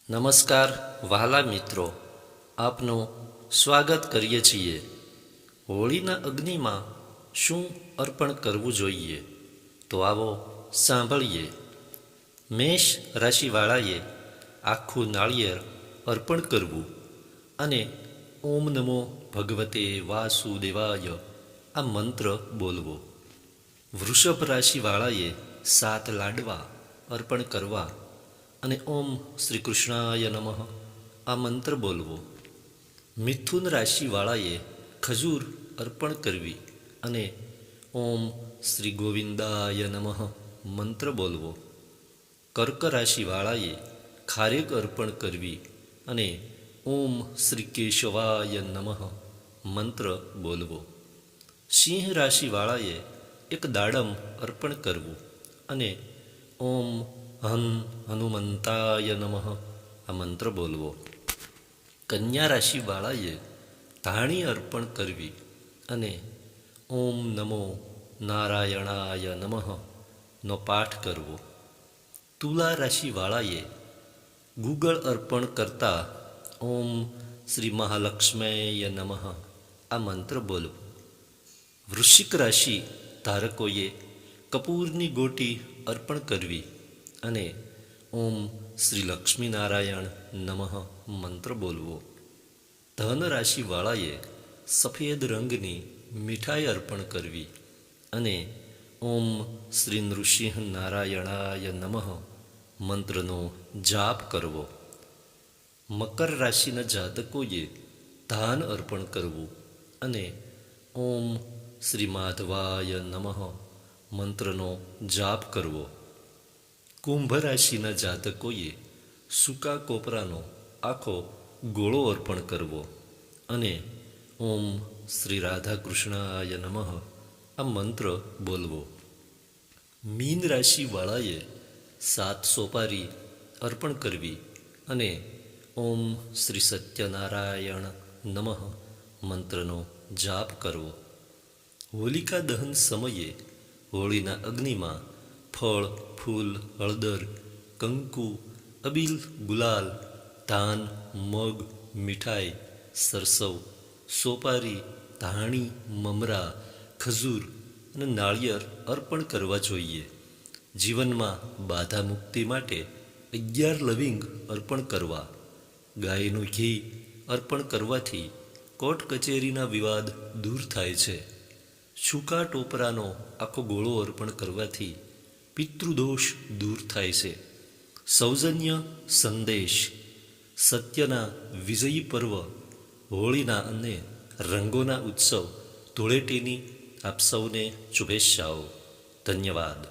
નમસ્કાર વહાલા મિત્રો, આપનું સ્વાગત કરીએ છીએ. હોળીના અગ્નિમાં શું અર્પણ કરવું જોઈએ? તો આવો સાંભળીએ. મેષ રાશિવાળાએ આખું નાળિયેર અર્પણ કરવું અને ઓમ નમો ભગવતે વાસુદેવાય આ મંત્ર બોલવો. વૃષભ રાશિવાળાએ 7 લાડવા અર્પણ કરવા અને ઓમ શ્રી કૃષ્ણાય નમઃ આ મંત્ર બોલવો. મિથુન રાશિવાળાએ ખજૂર અર્પણ કરવી અને ઓમ શ્રી ગોવિંદાય નમઃ મંત્ર બોલવો. કર્ક રાશિવાળાએ ખારેક અર્પણ કરવી અને ઓમ શ્રી કેશવાય નમઃ મંત્ર બોલવો. સિંહ રાશિવાળાએ એક દાડમ અર્પણ કરવું અને ઓમ હન હનુમંતાય નમઃ આ મંત્ર બોલવો. કન્યા રાશિવાળાએ ધાણી અર્પણ કરવી અને ઓમ નમો નારાયણાય નમઃ નો પાઠ કરવો. તુલા રાશિવાળાએ ગુગળ અર્પણ કરતા ઓમ શ્રી મહાલક્ષ્મય નમઃ આ મંત્ર બોલવો. વૃશ્ચિક રાશિ ધારકોએ કપૂરની ગોટી અર્પણ કરવી અને ઓમ શ્રી લક્ષ્મીનારાયણ નમઃ મંત્ર બોલવો. ધન રાશિવાળાએ સફેદ રંગની મીઠાઈ અર્પણ કરવી અને ઓમ શ્રી નૃસિંહ નારાયણાય નમઃ મંત્રનો જાપ કરવો. મકર રાશિના જાતકોએ ધાન અર્પણ કરવું અને ઓમ શ્રી માધવાય નમઃ મંત્રનો જાપ કરવો. કુંભ રાશિના જાતકોએ સૂકા કોપરાનો આખો ગોળો અર્પણ કરવો અને ઓમ શ્રી રાધાકૃષ્ણાય નમઃ આ મંત્ર બોલવો. મીન રાશિવાળાએ 7 સોપારી અર્પણ કરવી અને ઓમ શ્રી સત્યનારાયણ નમઃ મંત્રનો જાપ કરવો. હોલિકા દહન સમયે હોળીના અગ્નિમાં ફળ, ફૂલ, હળદર, કંકુ, અબીલ, ગુલાલ, ધાન, મગ, મીઠાઈ, સરસવ, સોપારી, ધાણી, મમરા, ખજૂર અને નાળિયેર અર્પણ કરવા જોઈએ. જીવનમાં બાધા મુક્તિ માટે 11 લવિંગ અર્પણ કરવા. ગાયનું ઘી અર્પણ કરવાથી કોર્ટ કચેરીના વિવાદ દૂર થાય છે. સૂકા ટોપરાનો આખો ગોળો અર્પણ કરવાથી પિતૃદોષ દૂર થાય છે. સૌજન્ય સંદેશ: સત્યના વિજયી પર્વ હોળીના અને રંગોના ઉત્સવ ધૂળેટીની આપ સૌને શુભેચ્છાઓ. ધન્યવાદ.